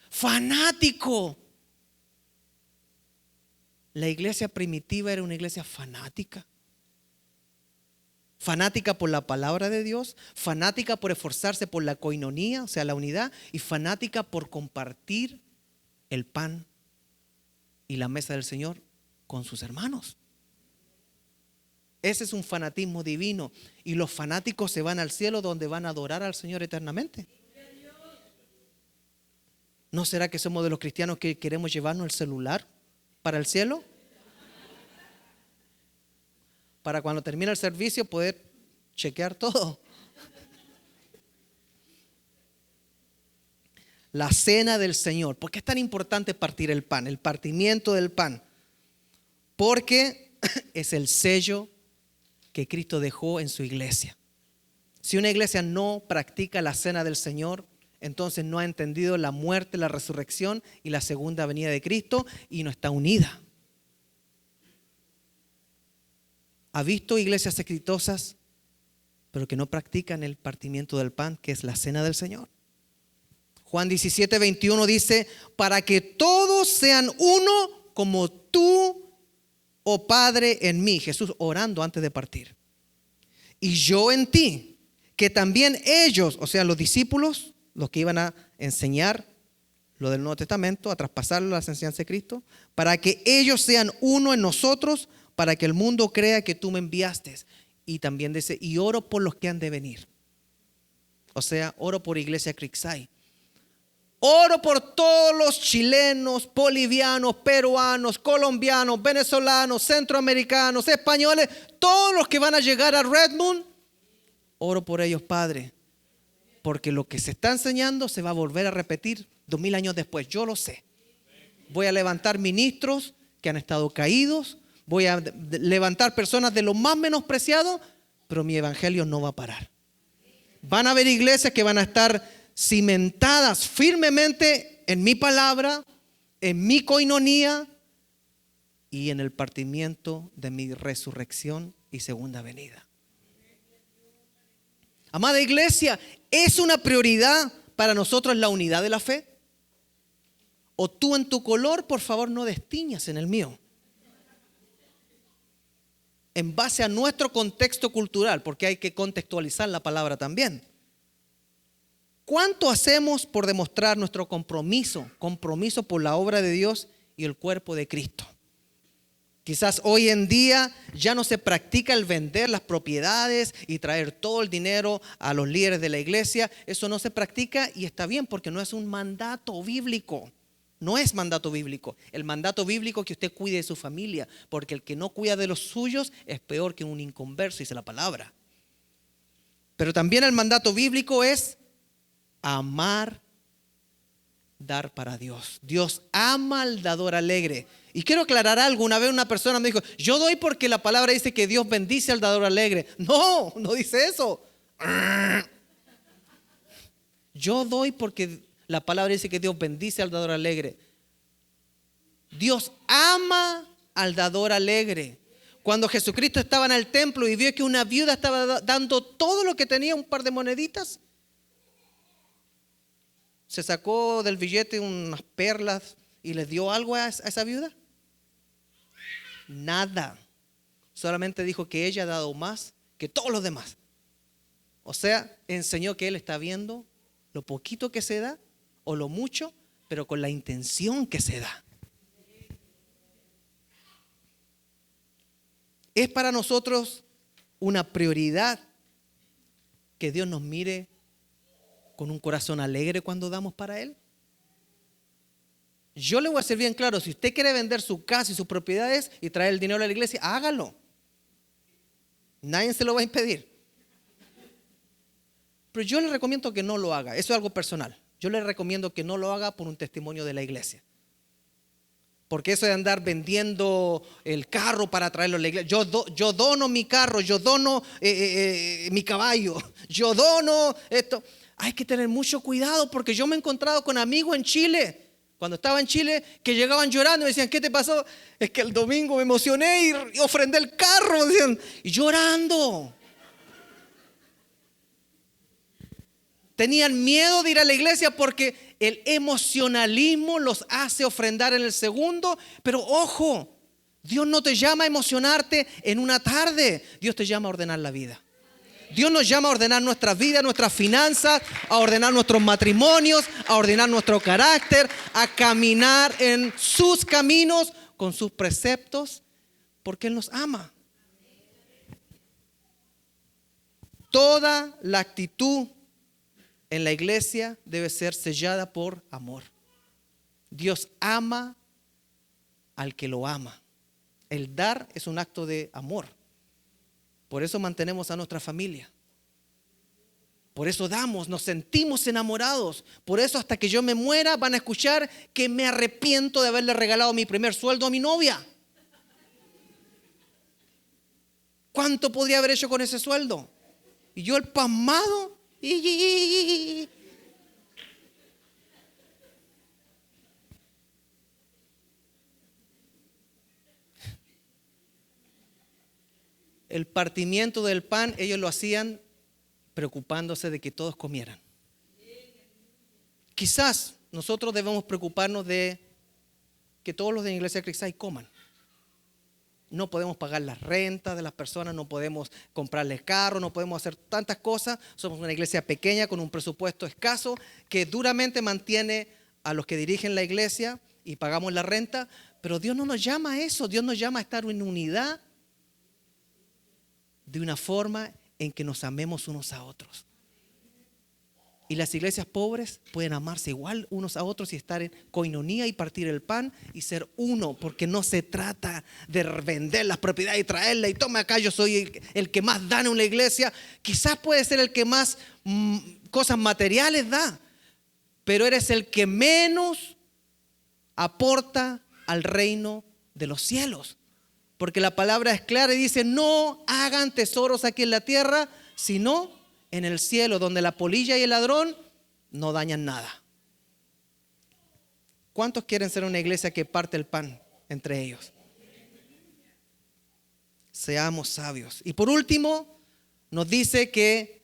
Fanático. La iglesia primitiva era una iglesia fanática. Fanática por la palabra de Dios, fanática por esforzarse por la coinonía, o sea, la unidad, y fanática por compartir el pan y la mesa del Señor con sus hermanos. Ese es un fanatismo divino, y los fanáticos se van al cielo, donde van a adorar al Señor eternamente. ¿No será que somos de los cristianos que queremos llevarnos el celular para el cielo? Para cuando termine el servicio poder chequear todo. La cena del Señor. ¿Por qué es tan importante partir el pan? El partimiento del pan. Porque es el sello que Cristo dejó en su iglesia. Si una iglesia no practica la cena del Señor, entonces no ha entendido la muerte, la resurrección y la segunda venida de Cristo, y no está unida. ¿Ha visto iglesias exitosas pero que no practican el partimiento del pan, que es la cena del Señor. Juan 17:21 dice, para que todos sean uno como tú, oh Padre, en mí. Jesús orando antes de partir. Y yo en ti, que también ellos, o sea, los discípulos, los que iban a enseñar lo del Nuevo Testamento, a traspasar las enseñanzas de Cristo, para que ellos sean uno en nosotros, para que el mundo crea que tú me enviaste. Y también dice, y oro por los que han de venir. O sea, oro por Iglesia Creekside. Oro por todos los chilenos, bolivianos, peruanos, colombianos, venezolanos, centroamericanos, españoles, todos los que van a llegar a Redmond. Oro por ellos, Padre, porque lo que se está enseñando se va a volver a repetir 2000 años después. Yo lo sé. Voy a levantar ministros que han estado caídos. Voy a levantar personas de lo más menospreciado, pero mi evangelio no va a parar. Van a haber iglesias que van a estar cimentadas firmemente en mi palabra, en mi coinonía y en el partimiento de mi resurrección y segunda venida. Amada iglesia, ¿es una prioridad para nosotros la unidad de la fe? O tú en tu color, por favor, no destiñas en el mío. En base a nuestro contexto cultural, porque hay que contextualizar la palabra también. ¿Cuánto hacemos por demostrar nuestro compromiso por la obra de Dios y el cuerpo de Cristo? Quizás hoy en día ya no se practica el vender las propiedades y traer todo el dinero a los líderes de la iglesia. Eso no se practica y está bien porque no es un mandato bíblico. No es mandato bíblico. El mandato bíblico es que usted cuide de su familia, porque el que no cuida de los suyos es peor que un inconverso, dice la palabra. Pero también el mandato bíblico es amar, dar para Dios. Dios ama al dador alegre. Y quiero aclarar algo. Una vez una persona me dijo, yo doy porque la palabra dice que Dios bendice al dador alegre. No, no dice eso. Yo doy porque la palabra dice que Dios bendice al dador alegre. Dios ama al dador alegre. Cuando Jesucristo estaba en el templo y vio que una viuda estaba dando todo lo que tenía, un par de moneditas, se sacó del billete unas perlas y le dio algo a esa viuda. Nada. Solamente dijo que ella ha dado más que todos los demás. O sea, enseñó que Él está viendo lo poquito que se da o lo mucho, pero con la intención que se da. Es para nosotros una prioridad que Dios nos mire con un corazón alegre cuando damos para Él. Yo le voy a ser bien claro, si usted quiere vender su casa y sus propiedades y traer el dinero a la iglesia, hágalo. Nadie se lo va a impedir. Pero yo le recomiendo que no lo haga. Eso es algo personal. Yo le recomiendo que no lo haga por un testimonio de la iglesia. Porque eso de andar vendiendo el carro para traerlo a la iglesia. Yo dono mi carro, yo dono mi caballo, yo dono esto. Hay que tener mucho cuidado porque yo me he encontrado con amigos en Chile, cuando estaba en Chile, que llegaban llorando y me decían, ¿qué te pasó? Es que el domingo me emocioné y ofrendé el carro, decían, y llorando. Tenían miedo de ir a la iglesia porque el emocionalismo los hace ofrendar en el segundo. Pero ojo, Dios no te llama a emocionarte en una tarde. Dios te llama a ordenar la vida. Dios nos llama a ordenar nuestra vida, nuestras finanzas, a ordenar nuestros matrimonios, a ordenar nuestro carácter, a caminar en sus caminos con sus preceptos, porque Él nos ama. Toda la actitud en la iglesia debe ser sellada por amor. Dios ama al que lo ama. El dar es un acto de amor. Por eso mantenemos a nuestra familia. Por eso damos, nos sentimos enamorados. Por eso hasta que yo me muera van a escuchar que me arrepiento de haberle regalado mi primer sueldo a mi novia. ¿Cuánto podría haber hecho con ese sueldo? Y yo el pasmado. El partimiento del pan ellos lo hacían preocupándose de que todos comieran. Quizás nosotros debemos preocuparnos de que todos los de la iglesia cristiana coman. No podemos pagar las rentas de las personas, no podemos comprarles carros, no podemos hacer tantas cosas. Somos una iglesia pequeña con un presupuesto escaso que duramente mantiene a los que dirigen la iglesia y pagamos la renta. Pero Dios no nos llama a eso, Dios nos llama a estar en unidad de una forma en que nos amemos unos a otros. Y las iglesias pobres pueden amarse igual unos a otros y estar en coinonía y partir el pan y ser uno, porque no se trata de vender las propiedades y traerlas y toma acá, yo soy el que más da en una iglesia. Quizás puede ser el que más cosas materiales da, pero eres el que menos aporta al reino de los cielos. Porque la palabra es clara y dice: no hagan tesoros aquí en la tierra, sino en el cielo, donde la polilla y el ladrón no dañan nada. ¿Cuántos quieren ser una iglesia que parte el pan entre ellos? Seamos sabios. Y por último, nos dice que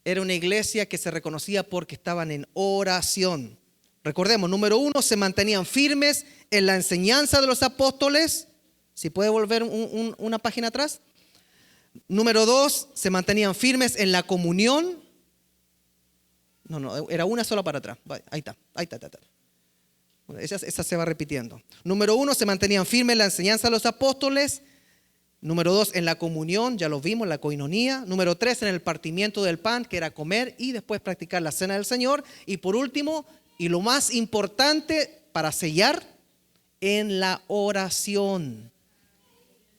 era una iglesia que se reconocía porque estaban en oración. Recordemos, número 1, se mantenían firmes en la enseñanza de los apóstoles. Si puede volver una página atrás. Número 2, se mantenían firmes en la comunión. No, era una sola para atrás. Ahí está. Esa se va repitiendo. Número 1, se mantenían firmes en la enseñanza de los apóstoles. Número 2, en la comunión, ya lo vimos, la coinonía. Número 3, en el partimiento del pan, que era comer y después practicar la cena del Señor. Y por último, y lo más importante para sellar, en la oración.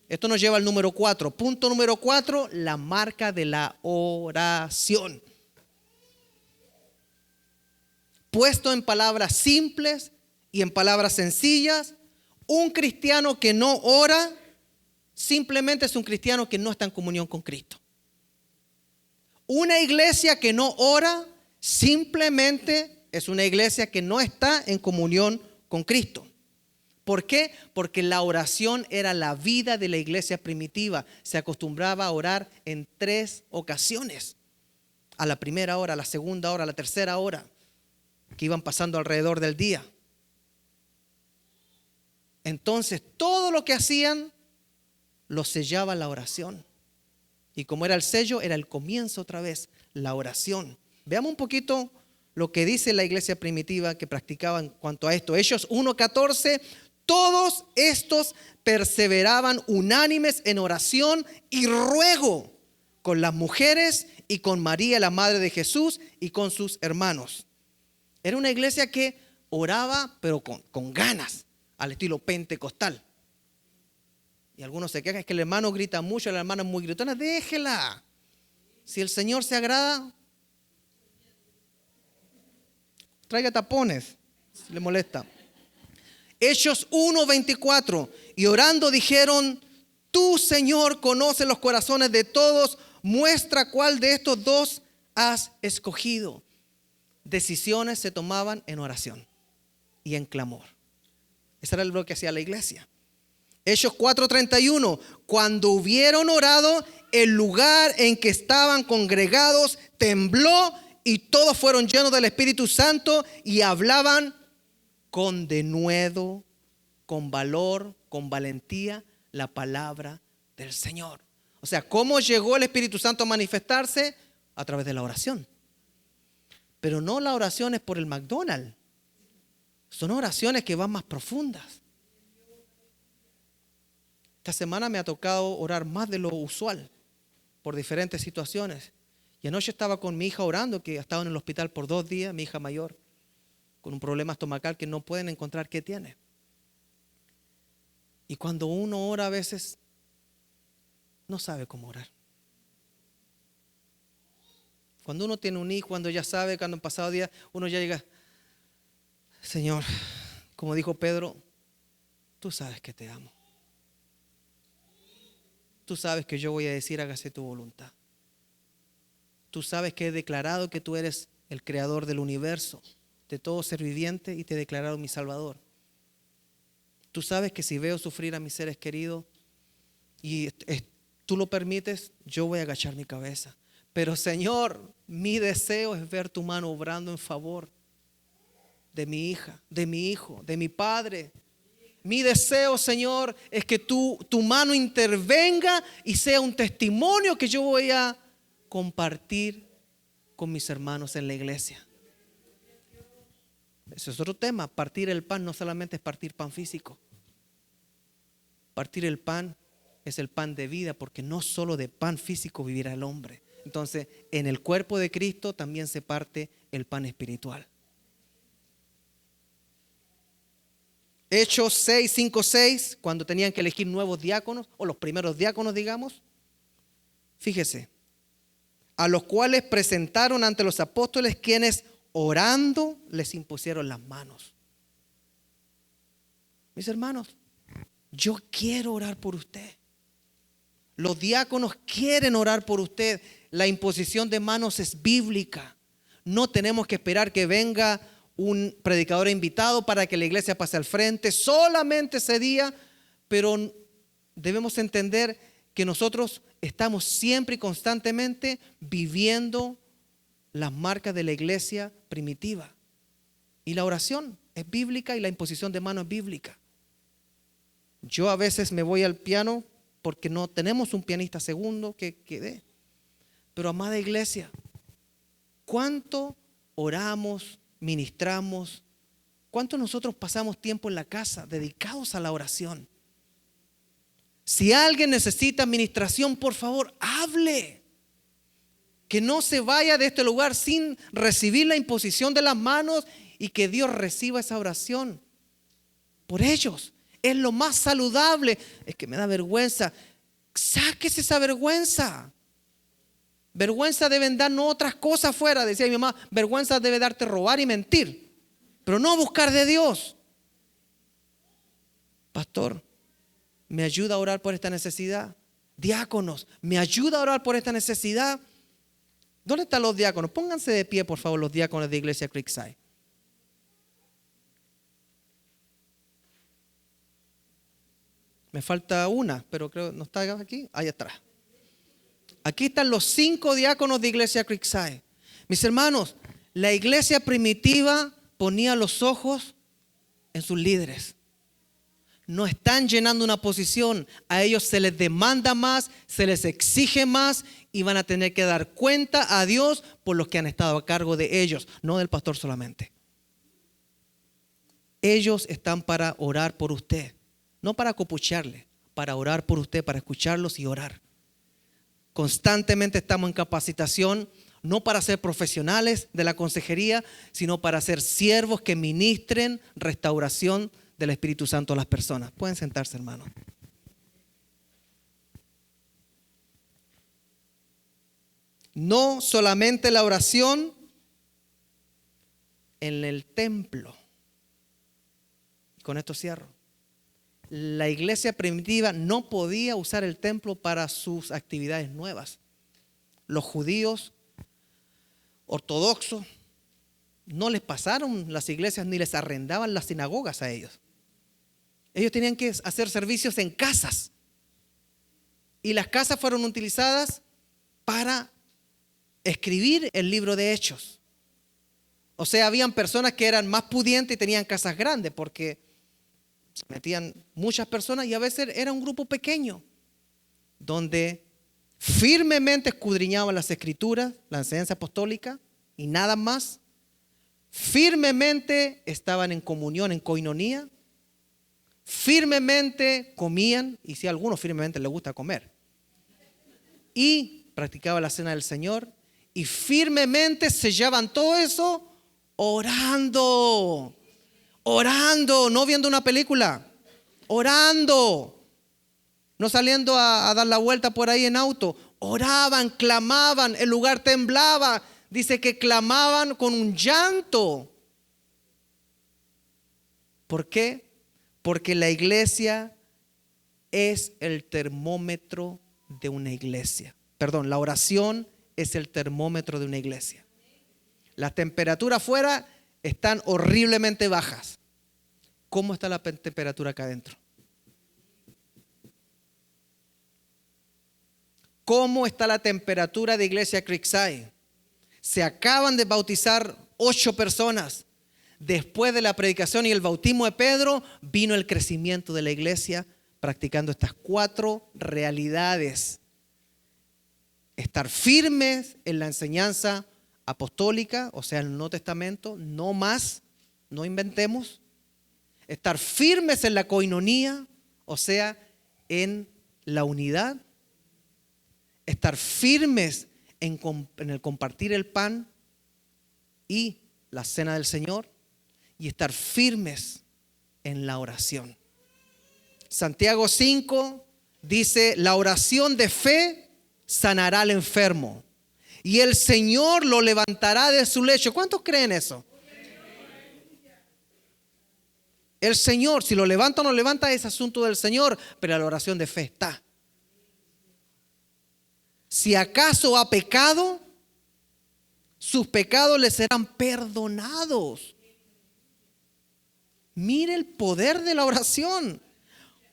Esto nos lleva al número 4. Punto número 4, la marca de la oración. Puesto en palabras simples y en palabras sencillas, un cristiano que no ora simplemente es un cristiano que no está en comunión con Cristo. Una iglesia que no ora simplemente es una iglesia que no está en comunión con Cristo. ¿Por qué? Porque la oración era la vida de la iglesia primitiva. Se acostumbraba a orar en 3 ocasiones. A la primera hora, a la segunda hora, a la tercera hora, que iban pasando alrededor del día. Entonces, todo lo que hacían lo sellaba la oración. Y como era el sello, era el comienzo otra vez, la oración. Veamos un poquito lo que dice la iglesia primitiva que practicaba en cuanto a esto. Hechos 1:14. Todos estos perseveraban unánimes en oración y ruego con las mujeres y con María, la madre de Jesús, y con sus hermanos. Era una iglesia que oraba, pero con ganas, al estilo pentecostal. Y algunos se quejan, es que el hermano grita mucho, la hermana es muy gritona. Déjela. Si el Señor se agrada, traiga tapones, si le molesta. Hechos 1:24. Y orando dijeron: tú, Señor, conoces los corazones de todos, muestra cuál de estos dos has escogido. Decisiones se tomaban en oración y en clamor. Ese era lo que hacía la iglesia. Hechos 4:31. Cuando hubieron orado, el lugar en que estaban congregados tembló y todos fueron llenos del Espíritu Santo y hablaban con denuedo, con valor, con valentía, la palabra del Señor. O sea, ¿cómo llegó el Espíritu Santo a manifestarse? A través de la oración. Pero no la oración es por el McDonald's. Son oraciones que van más profundas. Esta semana me ha tocado orar más de lo usual por diferentes situaciones. Y anoche estaba con mi hija orando, que ha estado en el hospital por 2 días, mi hija mayor, con un problema estomacal que no pueden encontrar qué tiene. Y cuando uno ora a veces, no sabe cómo orar. Cuando uno tiene un hijo, cuando ya sabe, cuando han pasado días, uno ya llega: Señor, como dijo Pedro, tú sabes que te amo. Tú sabes que yo voy a decir: hágase tu voluntad. Tú sabes que he declarado que tú eres el creador del universo, de todo ser viviente, y te he declarado mi Salvador. Tú sabes que si veo sufrir a mis seres queridos y tú lo permites, yo voy a agachar mi cabeza. Pero Señor, mi deseo es ver tu mano obrando en favor de mi hija, de mi hijo, de mi padre. Mi deseo, Señor, es que tu mano intervenga y sea un testimonio que yo voy a compartir con mis hermanos en la iglesia. Ese es otro tema. Partir el pan no solamente es partir pan físico. Partir el pan es el pan de vida, porque no solo de pan físico vivirá el hombre. Entonces, en el cuerpo de Cristo también se parte el pan espiritual. Hechos 6, 5, 6, cuando tenían que elegir nuevos diáconos, o los primeros diáconos, digamos. Fíjese, a los cuales presentaron ante los apóstoles, quienes orando les impusieron las manos. Mis hermanos, yo quiero orar por usted. Los diáconos quieren orar por usted. La imposición de manos es bíblica. No tenemos que esperar que venga un predicador invitado para que la iglesia pase al frente solamente ese día, pero debemos entender que nosotros estamos siempre y constantemente viviendo las marcas de la iglesia primitiva. Y la oración es bíblica y la imposición de manos es bíblica. Yo a veces me voy al piano porque no tenemos un pianista segundo que dé. Pero amada iglesia, ¿cuánto oramos, ministramos? ¿Cuánto nosotros pasamos tiempo en la casa dedicados a la oración? Si alguien necesita administración, por favor, hable. Que no se vaya de este lugar sin recibir la imposición de las manos y que Dios reciba esa oración por ellos. Es lo más saludable. Es que me da vergüenza. Sáquese esa vergüenza. Vergüenza deben darnos otras cosas afuera. Decía mi mamá, vergüenza debe darte robar y mentir, pero no buscar de Dios. Pastor, ¿me ayuda a orar por esta necesidad? Diáconos, ¿me ayuda a orar por esta necesidad? ¿Dónde están los diáconos? Pónganse de pie, por favor, los diáconos de Iglesia Creekside. Me falta una, pero creo no está aquí. Ahí atrás. Aquí están los 5 diáconos de Iglesia Creekside. Mis hermanos, la iglesia primitiva ponía los ojos en sus líderes. No están llenando una posición. A ellos se les demanda más, se les exige más y van a tener que dar cuenta a Dios por los que han estado a cargo de ellos, no del pastor solamente. Ellos están para orar por usted, no para copucharle, para orar por usted, para escucharlos y orar. Constantemente estamos en capacitación, no para ser profesionales de la consejería, sino para ser siervos que ministren restauración del Espíritu Santo a las personas. Pueden sentarse, hermanos. No solamente la oración en el templo. Con esto cierro. La iglesia primitiva no podía usar el templo para sus actividades nuevas. Los judíos ortodoxos no les pasaron las iglesias ni les arrendaban las sinagogas a ellos. Ellos tenían que hacer servicios en casas. Y las casas fueron utilizadas para escribir el libro de Hechos. O sea, habían personas que eran más pudientes y tenían casas grandes porque se metían muchas personas y a veces era un grupo pequeño donde firmemente escudriñaban las escrituras, la enseñanza apostólica y nada más. Firmemente estaban en comunión, en coinonía. Firmemente comían, y si a algunos firmemente les gusta comer, y practicaban la cena del Señor, y firmemente sellaban todo eso orando. Orando, no viendo una película, orando, no saliendo a dar la vuelta por ahí en auto. Oraban, clamaban, el lugar temblaba. Dice que clamaban con un llanto. ¿Por qué? Porque la iglesia es el termómetro de una iglesia. Perdón, la oración es el termómetro de una iglesia. Las temperaturas afuera están horriblemente bajas. ¿Cómo está la temperatura acá adentro? ¿Cómo está la temperatura de Iglesia Creekside? Se acaban de bautizar 8 personas. Después de la predicación y el bautismo de Pedro, vino el crecimiento de la iglesia practicando estas 4 realidades. Estar firmes en la enseñanza apostólica, o sea, en el Nuevo Testamento, no más, no inventemos. Estar firmes en la coinonía, o sea, en la unidad. Estar firmes en el compartir el pan y la cena del Señor. Y estar firmes en la oración. Santiago 5 dice, la oración de fe sanará al enfermo y el Señor lo levantará de su lecho. ¿Cuántos creen eso? El Señor, si lo levanta o no levanta, es asunto del Señor, pero la oración de fe está. Si acaso ha pecado, sus pecados le serán perdonados. Mire el poder de la oración.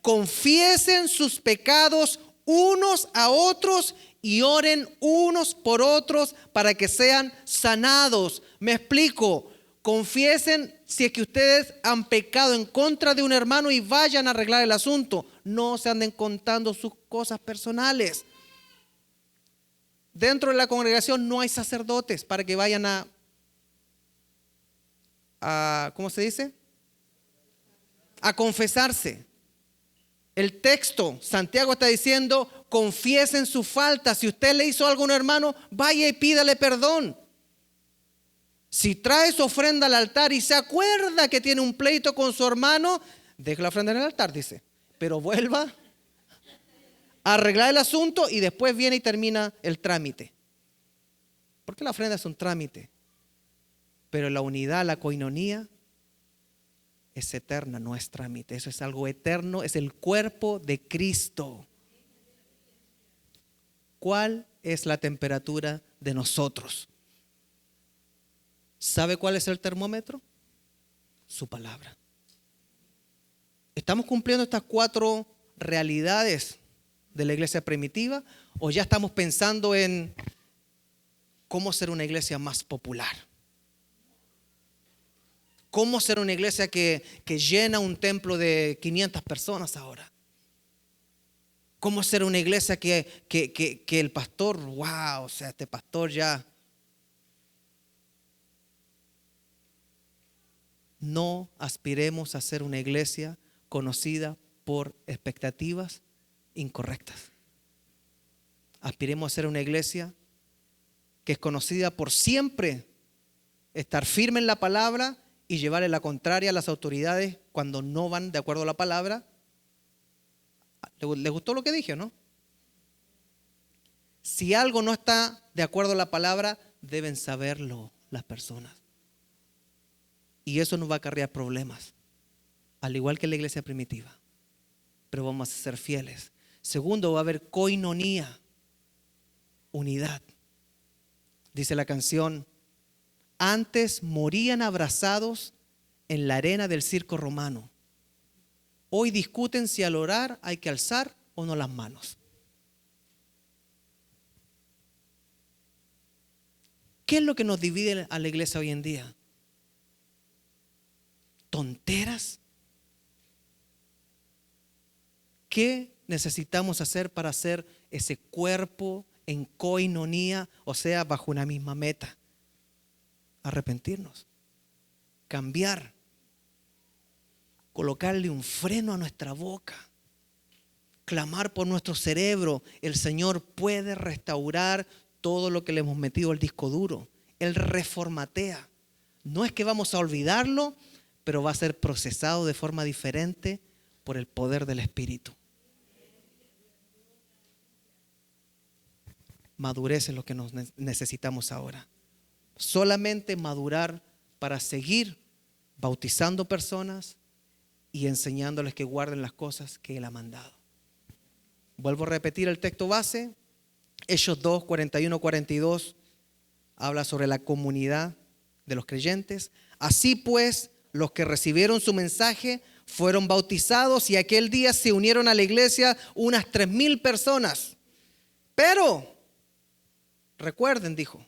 Confiesen sus pecados unos a otros y oren unos por otros para que sean sanados. Me explico. Confiesen si es que ustedes han pecado en contra de un hermano y vayan a arreglar el asunto. No se anden contando sus cosas personales. Dentro de la congregación no hay sacerdotes para que vayan a ¿cómo se dice? A confesarse. El texto, Santiago está diciendo, confiesen su falta. Si usted le hizo algo a un hermano, vaya y pídale perdón. Si trae su ofrenda al altar y se acuerda que tiene un pleito con su hermano, deje la ofrenda en el altar, dice. Pero vuelva a arreglar el asunto y después viene y termina el trámite. Porque la ofrenda es un trámite. Pero la unidad, la coinonía, es eterna, no es trámite. Eso es algo eterno, es el cuerpo de Cristo. ¿Cuál es la temperatura de nosotros? ¿Sabe cuál es el termómetro? Su palabra. ¿Estamos cumpliendo estas 4 realidades de la iglesia primitiva o ya estamos pensando en cómo ser una iglesia más popular? ¿Cómo ser una iglesia que llena un templo de 500 personas ahora? ¿Cómo ser una iglesia que el pastor, wow, o sea, este pastor ya... No aspiremos a ser una iglesia conocida por expectativas incorrectas. Aspiremos a ser una iglesia que es conocida por siempre estar firme en la palabra y llevarle la contraria a las autoridades cuando no van de acuerdo a la palabra. ¿Les gustó lo que dije, no? Si algo no está de acuerdo a la palabra, deben saberlo las personas. Y eso nos va a acarrear problemas, al igual que la iglesia primitiva. Pero vamos a ser fieles. Segundo, va a haber coinonía, unidad. Dice la canción, antes morían abrazados en la arena del circo romano. Hoy discuten si al orar hay que alzar o no las manos. ¿Qué es lo que nos divide a la iglesia hoy en día? ¿Tonteras? ¿Qué necesitamos hacer para hacer ese cuerpo en coinonía, o sea, bajo una misma meta? Arrepentirnos, cambiar, colocarle un freno a nuestra boca, clamar por nuestro cerebro. El Señor puede restaurar todo lo que le hemos metido al disco duro. Él reformatea. No es que vamos a olvidarlo, pero va a ser procesado de forma diferente por el poder del Espíritu. Madurez es lo que nos necesitamos ahora. Solamente madurar para seguir bautizando personas y enseñándoles que guarden las cosas que Él ha mandado. Vuelvo a repetir el texto base. Hechos 2, 41, 42 habla sobre la comunidad de los creyentes. Así pues, los que recibieron su mensaje fueron bautizados y aquel día se unieron a la iglesia unas 3,000 personas. Pero, recuerden, dijo,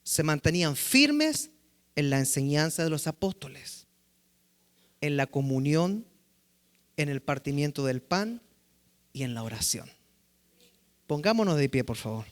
se mantenían firmes en la enseñanza de los apóstoles, en la comunión, en el partimiento del pan y en la oración. Pongámonos de pie, por favor.